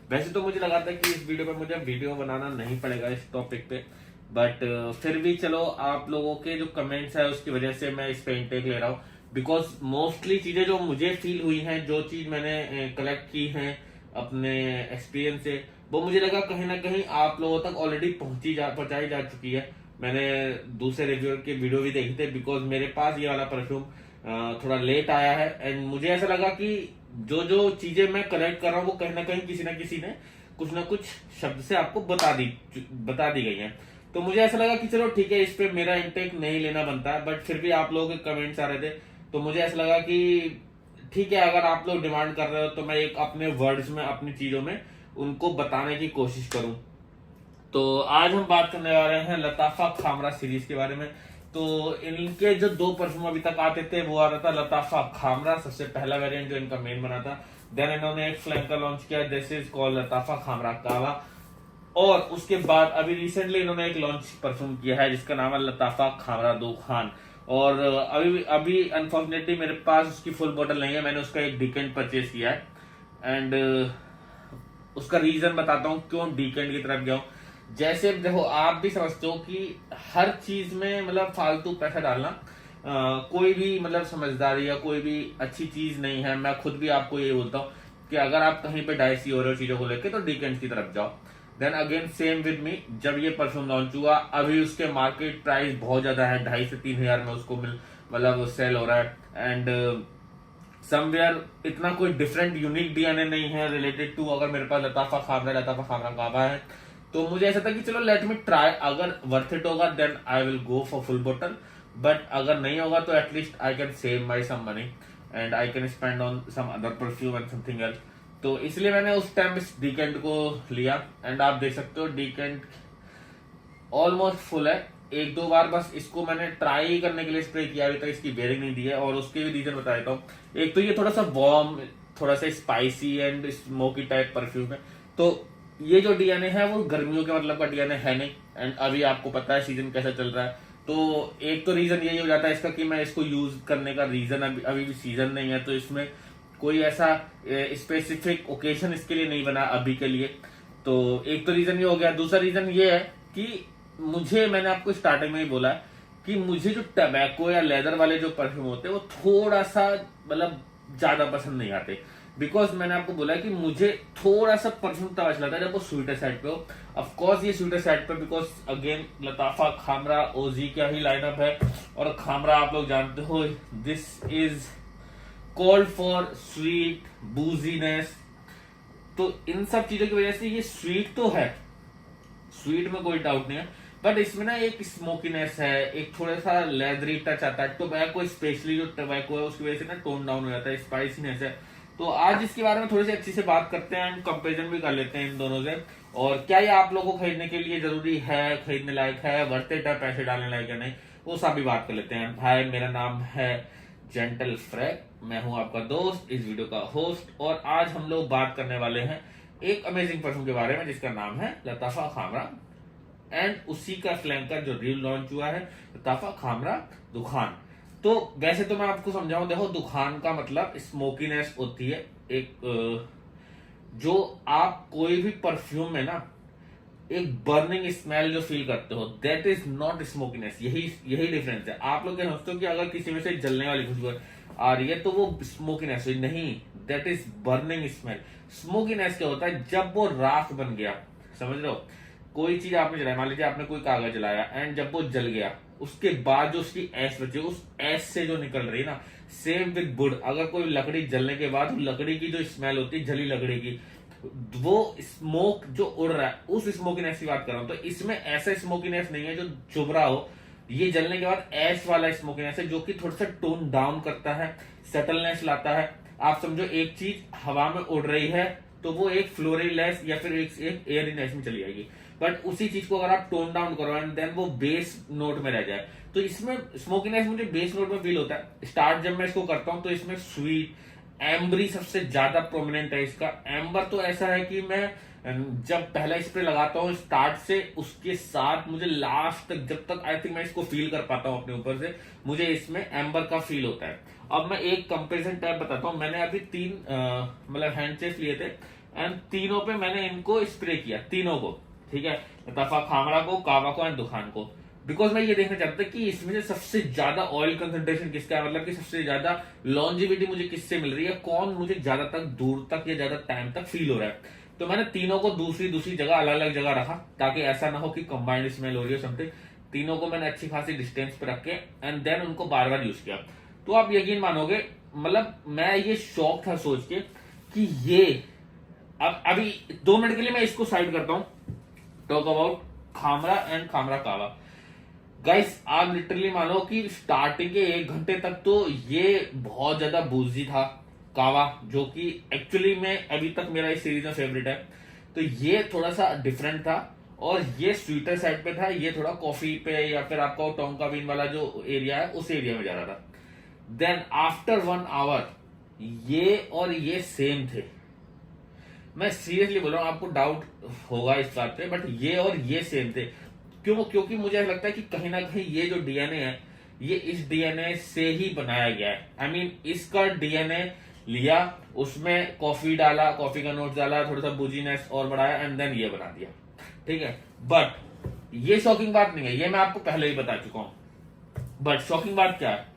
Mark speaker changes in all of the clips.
Speaker 1: वैसे तो मुझे लगा था कि इस वीडियो पे मुझे वीडियो बनाना नहीं पड़ेगा इस टॉपिक पे, बट फिर भी चलो आप लोगों के जो कमेंट्स है उसकी वजह से मैं इस पे इंटेक ले रहा हूँ। बिकॉज मोस्टली चीजें जो मुझे फील हुई हैं, जो चीज मैंने कलेक्ट की हैं अपने एक्सपीरियंस से, वो मुझे लगा कहीं ना कहीं आप लोगों तक ऑलरेडी पहुंचाई जा चुकी है। मैंने दूसरे रिव्यूअर के वीडियो भी देखे थे, बिकॉज मेरे पास ये वाला परफ्यूम थोड़ा लेट आया है, एंड मुझे ऐसा लगा कि जो जो चीजें मैं कलेक्ट कर रहा हूँ वो कहीं ना किसी ने कुछ ना कुछ शब्द से आपको बता दी गई है। तो मुझे ऐसा लगा कि चलो ठीक है, इस पे मेरा इंटेक नहीं लेना बनता है, बट फिर भी आप लोगों के कमेंट्स आ रहे थे, तो मुझे ऐसा लगा कि ठीक है, अगर आप लोग डिमांड कर रहे हो तो मैं एक अपने वर्ड्स में, अपनी चीजों में उनको बताने की कोशिश करूं। तो आज हम बात करने जा रहे हैं लताफा खामरा सीरीज के बारे में। तो इनके जो 2 परफ्यूम अभी तक आते थे, वो आ रहा था लताफा खामरा, सबसे पहला वेरिएंट जो इनका मेन बना था। देन इन्होंने एक फ्लैंकर लॉन्च किया, दिस इज कॉल्ड लताफा खामरा कावा। और उसके बाद अभी रिसेंटली इन्होंने एक लॉन्च परफ्यूम किया है जिसका नाम है लताफा खामरा दुखान। और अभी अभी अनफॉर्चुनेटली मेरे पास उसकी फुल बोतल नहीं है, मैंने उसका एक डिकेंट परचेज किया है। एंड उसका रीजन बताता हूँ क्यों डीकेंड की तरफ गया हूँ। जैसे देखो, आप भी समझते हो कि हर चीज में मतलब फालतू पैसा डालना कोई भी मतलब समझदारी या कोई भी अच्छी चीज नहीं है। मैं खुद भी आपको ये बोलता हूँ कि अगर आप कहीं पे डाइसी हो रहे हो चीजों को लेकर, तो डीकेंड की तरफ जाओ। Then again same with me, जब ये परफ्यूम लॉन्च हुआ, अभी उसके मार्केट प्राइस बहुत ज्यादा है, 2,500 से 3,000 में उसको मतलब सेल हो रहा है। एंड समवेयर इतना कोई डिफरेंट यूनिक डीएनए नहीं है रिलेटेड टू, अगर मेरे पास लताफा खामरा काबा है, तो मुझे ऐसा था कि चलो लेट मी ट्राई, अगर वर्थ इट होगा then I will go for full बोतल, बट अगर नहीं होगा तो at least I can save my some money and I can spend on some other perfume and something else. तो इसलिए मैंने उस टाइम इस डीकेंट को लिया। एंड आप देख सकते हो डीकेंट ऑलमोस्ट फुल है। 1-2 बार बस इसको मैंने ट्राई करने के लिए स्प्रे किया, अभी तक इसकी बेरिंग नहीं दी है। और उसके भी रीजन बता देता हूँ। एक तो ये थोड़ा सा वार्म, थोड़ा सा spicy and smoky type perfume है। तो ये जो डीएनए है वो गर्मियों के मतलब का डीएनए है नहीं। एंड अभी आपको पता है सीजन कैसा चल रहा है, तो एक तो रीजन यही हो जाता है इसका कि मैं इसको यूज करने का रीजन अभी भी सीजन नहीं है, तो इसमें कोई ऐसा स्पेसिफिक ओकेजन इसके लिए नहीं बना अभी के लिए। तो एक तो रीजन ये हो गया। दूसरा रीजन ये है कि मैंने आपको स्टार्टिंग में ही बोला कि मुझे जो टबैको या लेदर वाले जो परफ्यूम होते हैं वो थोड़ा सा मतलब ज्यादा पसंद नहीं आते। बिकॉज मैंने आपको बोला कि मुझे थोड़ा सा परफ्यूम तब अच्छा लगता है जब वो स्वीटर साइड पे हो। ऑफकोर्स ये स्वीटर साइड पे, बिकॉज अगेन लताफा खामरा ओजी का ही लाइनअप है, और खामरा आप लोग जानते हो this is called for sweet business. तो इन सब चीजों की वजह से ये स्वीट तो है, स्वीट में कोई डाउट नहीं है, बट इसमें ना एक स्मोकीनेस है, एक थोड़ा सा लेदरी टच आता है। टोबैको स्पेशली जो टोबैको है उसकी वजह से ना टोन डाउन हो जाता है, स्पाइसीनेस है। तो आज इसके बारे में थोड़ी सी अच्छी से बात करते हैं एंड कंपेरिजन भी कर लेते हैं इन दोनों से। और क्या ये आप लोगों को खरीदने के लिए जरूरी है, खरीदने लायक है, वर्थ इट है, पैसे डालने लायक है नहीं, वो सब भी बात कर लेते हैं। भाई मेरा नाम है जेंटल फ्रैग, मैं हूं आपका दोस्त, इस वीडियो का होस्ट, और आज हम लोग बात करने वाले हैं एक अमेजिंग परफ्यूम के बारे में जिसका नाम है लताफा खामरा, एंड उसी का फ्लैंकर जो रील लॉन्च हुआ है लताफा खामरा दुखान। तो वैसे तो मैं आपको समझाऊं, देखो दुखान का मतलब स्मोकीनेस होती है एक, जो आप कोई भी परफ्यूम में ना एक बर्निंग स्मेल जो फील करते हो, दैट इज नॉट स्मोकीनेस। यही डिफरेंस है। आप लोग क्या समझते हो कि अगर किसी में से जलने वाली खुशबू आ रही है तो वो स्मोकीनेस है, नहीं, that is burning smell. Smokiness क्या होता है, जब वो राख बन गया, समझ रहे हो, कोई चीज आपने जलाया, मान लीजिए आपने कोई कागज जलाया, एंड जब वो जल गया उसके बाद जो उसकी ऐश बची, उस ऐश से जो निकल रही है ना, सेम विद वुड, अगर कोई लकड़ी जलने के बाद लकड़ी की जो स्मेल होती है, जली लकड़ी की, वो स्मोक जो उड़ रहा है, उस स्मोकीनेस की बात कर रहा हूं। तो इसमें ऐसा स्मोकीनेस नहीं है जो चुभ रहा हो, ये जलने के बाद ऐश वाला स्मोकीनेस है जो कि थोड़ा सा टोन डाउन करता है, सेटलनेस लाता है। आप समझो एक चीज हवा में उड़ रही है तो वो एक फ्लोरीलेस या फिर एक एयरीनेस में चली जाएगी, बट उसी चीज को अगर आप टोन डाउन करो एंड देन वो बेस नोट में रह जाए, तो इसमें स्मोकीनेस मुझे बेस नोट में फील होता है। स्टार्ट जब मैं इसको करता हूं तो इसमें स्वीट एम्बरी सबसे ज्यादा प्रोमिनेंट है। इसका एम्बर तो ऐसा है कि मैं जब पहला स्प्रे लगाता हूँ स्टार्ट से, उसके साथ मुझे लास्ट तक, जब तक आई थिंक मैं इसको फील कर पाता हूँ अपने ऊपर से, मुझे इसमें एम्बर का फील होता है। अब मैं एक कंपेरिजन टैब बताता हूँ। मैंने अभी 3 मतलब हैंड चेस्ट लिए थे, एंड तीनों पे मैंने इनको स्प्रे किया, तीनों को, ठीक है, लताफा खामरा को, कावा को एंड दुखान को। बिकॉज मैं ये देखना चाहता था कि इसमें से सबसे ज्यादा ऑयल कंसंट्रेशन किसका है, मतलब कि सबसे ज्यादा लॉन्जिविटी मुझे किससे मिल रही है, कौन मुझे ज्यादा तक दूर तक या ज्यादा टाइम तक फील हो रहा है। तो मैंने तीनों को दूसरी दूसरी जगह अलग अलग जगह रखा, ताकि ऐसा ना हो कि कंबाइंड स्मेल हो रही हो समथिंग। तीनों को मैंने अच्छी खासी डिस्टेंस पे रख के एंड देन उनको बार बार यूज किया। तो आप यकीन मानोगे, मतलब मैं ये शौक था सोच के कि ये अब अभी 2 मिनट के लिए मैं इसको साइड करता हूं, talk about Khamra and Khamra कावा। गाइस आप लिटरली मानो कि स्टार्टिंग के 1 घंटे तक तो ये बहुत ज्यादा बूजी था कावा, जो कि एक्चुअली में अभी तक मेरा इस सीरीज में फेवरेट है। तो ये थोड़ा सा डिफरेंट था और ये स्वीटर साइड पे था, ये थोड़ा कॉफी पे या फिर आपका टोंका बीन वाला जो एरिया है उस एरिया में जा रहा था। देन आफ्टर 1 आवर ये और ये सेम थे। मैं सीरियसली बोल रहा हूं, आपको डाउट होगा इस बात पे, बट ये और ये सेम थे। क्यों? क्योंकि मुझे ऐसा लगता है कि कहीं ना कहीं ये जो डीएनए है ये इस डीएनए से ही बनाया गया है। आई मीन इसका डीएनए लिया, उसमें कॉफी डाला, कॉफी का नोट डाला, थोड़ा सा बुजीनेस और बढ़ाया एंड देन ये बना दिया, ठीक है। बट ये शॉकिंग बात नहीं है, ये मैं आपको पहले ही बता चुका हूं। बट शॉकिंग बात क्या है,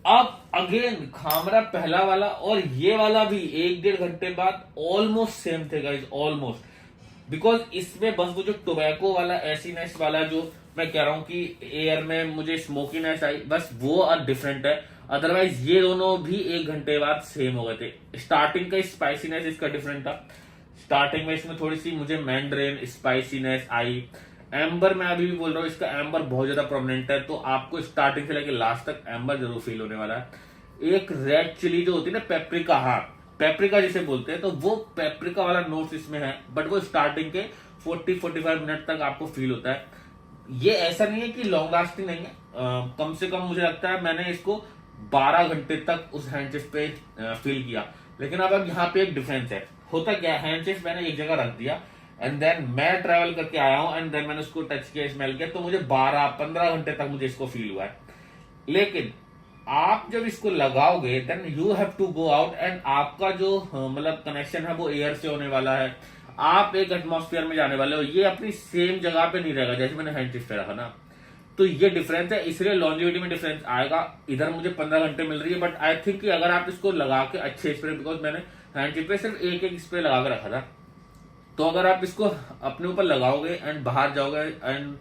Speaker 1: अब अगेन खामरा पहला वाला और ये वाला भी 1-1.5 घंटे बाद ऑलमोस्ट सेम थे गाइस, ऑलमोस्ट। बिकॉज इसमें बस वो जो टोबैको वाला एसीनेस वाला जो मैं कह रहा हूं कि एयर में मुझे स्मोकीनेस आई, बस वो डिफरेंट है। अदरवाइज ये दोनों भी 1 घंटे बाद सेम हो गए थे। स्टार्टिंग का स्पाइसीनेस इसका डिफरेंट था, स्टार्टिंग में इसमें थोड़ी सी मुझे मैंड्रेन स्पाइसीनेस आई। एम्बर मैं अभी भी बोल रहा हूँ, इसका एम्बर बहुत ज्यादा प्रोमिनेंट है, तो आपको स्टार्टिंग से लेकर लास्ट तक एम्बर जरूर फील होने वाला है। एक रेड चिली जो होती है ना, पेपरिका, हाँ पेपरिका जिसे बोलते हैं, तो वो पेपरिका वाला नोट्स इसमें है, बट वो स्टार्टिंग के 40-45 मिनट तक आपको फील होता है। ये ऐसा नहीं है कि लॉन्ग लास्टिंग नहीं है, कम से कम मुझे लगता है मैंने इसको 12 घंटे तक उस हैंडचेस्ट पे फील किया। लेकिन अब यहाँ पे एक डिफरेंस है, होता क्या है, हैंडचेस्ट मैंने एक जगह रख दिया एंड देन मैं ट्रैवल करके आया हूं एंड देन मैंने उसको टच किया, स्मेल किया, तो मुझे 12-15 घंटे तक मुझे इसको फील हुआ है। लेकिन आप जब इसको लगाओगे then you have to go out and आपका जो मतलब कनेक्शन है वो एयर से होने वाला है, आप एक एटमॉस्फेयर में जाने वाले हो, ये अपनी सेम जगह पे नहीं रहेगा जैसे मैंने हैंडचेस्ट पे रखा ना। तो ये डिफरेंस है, इसलिए लॉन्जिविटी में डिफरेंस आएगा। इधर मुझे 15 घंटे मिल रही है, बट आई थिंक कि अगर आप इसको लगा के अच्छे स्प्रे, बिकॉज मैंने हैंडचेस्ट पे सिर्फ एक स्प्रे लगा के रखा था, तो अगर आप इसको अपने ऊपर लगाओगे एंड बाहर जाओगे एंड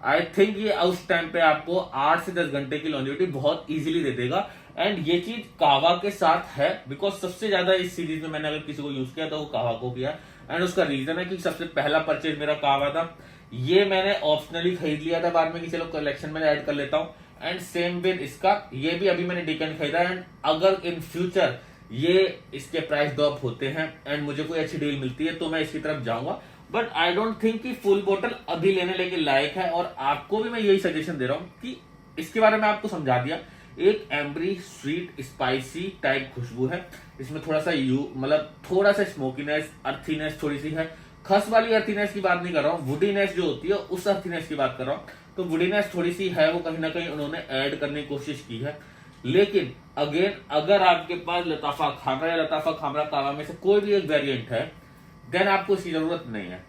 Speaker 1: आई थिंक ये उस टाइम पे आपको 8 से 10 घंटे की लॉन्जिविटी बहुत इजीली दे देगा। एंड ये चीज कावा के साथ है, बिकॉज सबसे ज्यादा इस सीरीज में मैंने अगर किसी को यूज किया तो वो कावा को किया। एंड उसका रीजन है कि सबसे पहला परचेज मेरा कावा था, ये मैंने ऑप्शनली खरीद लिया था बाद में कि चलो कलेक्शन में ऐड कर लेता हूँ। एंड सेम विद इसका, ये भी अभी मैंने डिकेंट खरीदा एंड अगर इन फ्यूचर ये इसके प्राइस ड्रॉप होते हैं एंड मुझे कोई अच्छी डील मिलती है तो मैं इसकी तरफ जाऊंगा। बट आई डोंट थिंक कि फुल बोतल अभी लेने लेके लायक है। और आपको भी मैं यही सजेशन दे रहा हूं कि इसके बारे में आपको समझा दिया, एक एम्बरी स्वीट स्पाइसी टाइप खुशबू है इसमें, थोड़ा सा मतलब थोड़ा सा स्मोकीनेस, अर्थीनेस थोड़ी सी है। खस वाली अर्थीनेस की बात नहीं कर रहा हूँ, वुडीनेस जो होती है उस अर्थीनेस की बात कर रहा हूँ। तो वुडीनेस थोड़ी सी है, वो कहीं ना कहीं उन्होंने ऐड करने की कोशिश की है। लेकिन अगेन अगर आपके पास लताफा खामरा या लताफा खामरा कावा में से कोई भी एक वेरिएंट है देन आपको इसकी जरूरत नहीं है।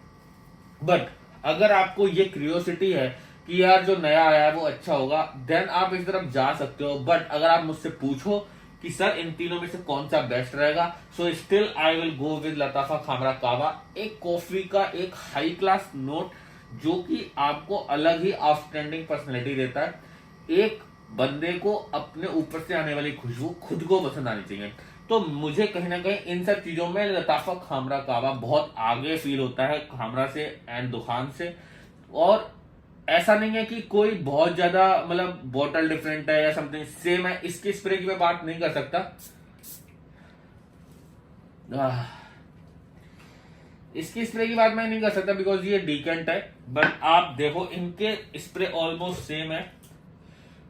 Speaker 1: बट अगर आपको ये क्यूरियोसिटी है कि यार जो नया आया है वो अच्छा होगा, देन आप इस तरफ जा सकते हो। बट अगर आप मुझसे पूछो कि सर इन तीनों में से कौन सा बेस्ट रहेगा, so still I will go with लताफा Khamra कावा। एक कॉफी का एक हाई क्लास नोट जो कि आपको अलग ही आउटस्टैंडिंग पर्सनैलिटी देता है। एक बंदे को अपने ऊपर से आने वाली खुशबू खुद को पसंद आनी चाहिए। तो मुझे कहीं ना कहीं इन सब चीजों में लताफा खामरा कावा बहुत आगे फील होता है खामरा से एंड दुखान से। और ऐसा नहीं है कि कोई बहुत ज्यादा मतलब बॉटल डिफरेंट है या समथिंग सेम है, इसके स्प्रे की मैं बात नहीं कर सकता। इसकी स्प्रे की बात मैं नहीं कर सकता बिकॉज ये डिकेंट है। बट आप देखो इनके स्प्रे ऑलमोस्ट सेम है,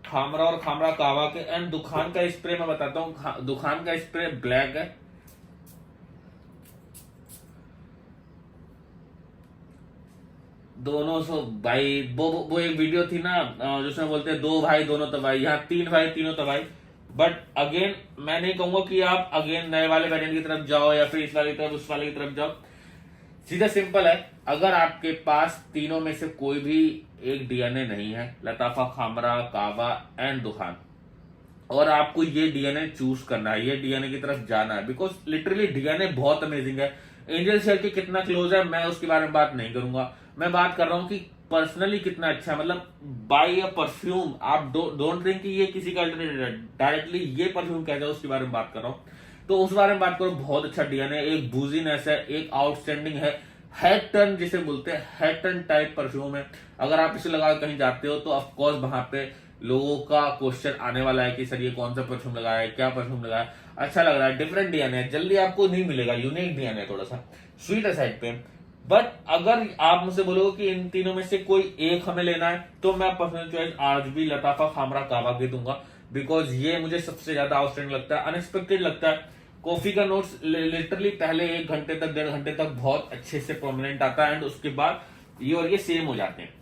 Speaker 1: खामरा और खामरा कावा के। एंड दुखान का स्प्रे मैं बताता हूं, दुखान का स्प्रे ब्लैक है, दोनों सो भाई वो एक वीडियो थी ना जिसमें बोलते हैं 2 भाई दोनों तबाही, यहाँ 3 भाई तीनों तबाही। बट अगेन मैं नहीं कहूंगा कि आप अगेन नए वाले वेरिएंट की तरफ जाओ या फिर इस वाले की तरफ उस वाले की तरफ जाओ। सीधा सिंपल है, अगर आपके पास तीनों में से कोई भी एक डीएनए नहीं है, लताफा, खामरा, काबा एंड दुहान, और आपको ये डीएनए चूज करना है, ये डीएनए की तरफ जाना है, बिकॉज लिटरली डीएनए बहुत अमेजिंग है। एंजल शेयर के कितना क्लोज है मैं उसके बारे में बात नहीं करूंगा, मैं बात कर रहा हूं कि पर्सनली कितना अच्छा है। मतलब बाय अ परफ्यूम, आप डोंट थिंक कि ये किसी का अल्टरनेटिव है, डायरेक्टली ये परफ्यूम कहता है, उसके बारे में बात कर रहा हूं। तो उस बारे में बात करो, बहुत अच्छा डीएनए, एक बूजीनेस है, एक आउटस्टैंडिंग है, हेड टर्न जिसे बोलते हैं, हेड टर्न टाइप परफ्यूम है। अगर आप इसे लगा कहीं जाते हो तो ऑफकोर्स वहां पे लोगों का क्वेश्चन आने वाला है कि सर ये कौन सा परफ्यूम लगाया है, क्या परफ्यूम लगाया है, अच्छा लग रहा है, डिफरेंट डीएनए है, जल्दी आपको नहीं मिलेगा, यूनिक डीएनए, थोड़ा सा स्वीट है साइड पे। बट अगर आप मुझसे बोलोगे कि इन तीनों में से कोई एक हमें लेना है, तो मैं पर्सनल चॉइस आज भी लताफा, खामरा, काबा की दूंगा, बिकॉज ये मुझे सबसे ज्यादा आउटस्टैंडिंग लगता है, अनएक्सपेक्टेड लगता है। कॉफी का नोट्स लिटरली पहले 1 घंटे तक, 1.5 घंटे तक बहुत अच्छे से प्रोमिनेंट आता है, एंड उसके बाद ये और ये सेम हो जाते हैं।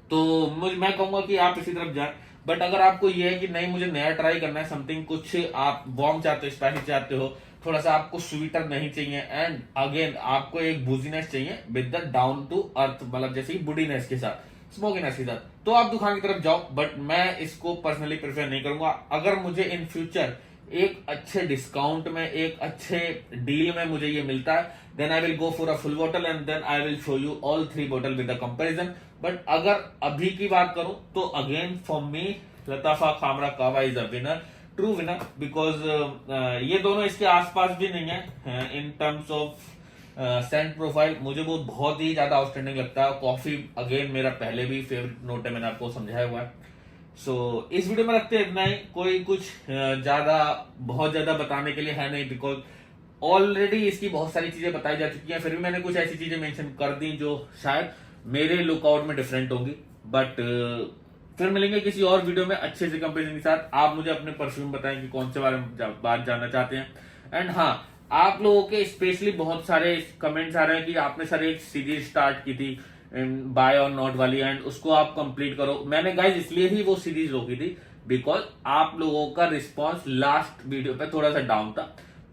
Speaker 1: तो मैं कहूंगा कि आप इसी तरफ जाए। बट अगर आपको ये है कि नहीं मुझे नया ट्राई करना है, समथिंग कुछ आप वार्म चाहते हो, स्पाइसी चाहते हो, थोड़ा सा आपको स्वीटर नहीं चाहिए, एंड अगेन आपको एक बूजीनेस चाहिए with the down to earth, मतलब जैसे बुडीनेस के साथ, स्मोकीनेस के साथ, तो आप दुकान की तरफ जाओ। बट मैं इसको पर्सनली प्रेफर नहीं करूंगा। अगर मुझे इन फ्यूचर एक अच्छे डिस्काउंट में, एक अच्छे डील में मुझे ये मिलता है, then I will go for a full bottle and then I will show you all 3 bottle with the comparison. But अगर अभी की बात करूं तो अगेन फॉर मी लताफा, खामरा, कावा is a winner, true winner, because ये दोनों इसके आसपास भी नहीं है in terms of Saint profile. मुझे वो बहुत ही ज्यादा आउटस्टैंडिंग लगता है। कॉफी अगेन मेरा पहले भी फेवरेट नोट है, मैंने आपको समझाया हुआ है। सो इस वीडियो में रखते हैं इतना ही, कोई कुछ ज्यादा बहुत ज्यादा बताने के लिए है नहीं, बिकॉज ऑलरेडी इसकी बहुत सारी चीजें बताई जा चुकी हैं। फिर भी मैंने कुछ ऐसी चीजें मेंशन कर दी जो शायद मेरे लुकआउट में डिफरेंट होंगी। बट फिर मिलेंगे किसी और वीडियो में अच्छे से कंपेरिजन के साथ। आप मुझे अपने परफ्यूम बताएं कि कौन से बारे में बात जानना चाहते हैं। एंड हाँ, आप लोगों के स्पेशली बहुत सारे कमेंट्स आ रहे हैं कि आपने सर एक सीरीज स्टार्ट की थी बाय और नॉट वाली, एंड उसको आप कंप्लीट करो। मैंने गाइज इसलिए ही वो सीरीज रोकी थी बिकॉज आप लोगों का रिस्पॉन्स लास्ट वीडियो पे थोड़ा सा डाउन था।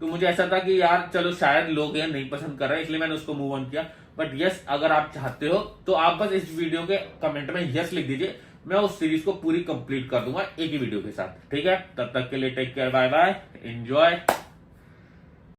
Speaker 1: तो मुझे ऐसा था कि यार चलो शायद लोग ये नहीं पसंद कर रहे, इसलिए मैंने उसको मूव ऑन किया। बट यस, अगर आप चाहते हो तो आप बस इस वीडियो के कमेंट में यस लिख दीजिए, मैं उस सीरीज को पूरी कंप्लीट कर दूंगा एक ही वीडियो के साथ। ठीक है, तब तक के लिए take care, bye bye, enjoy.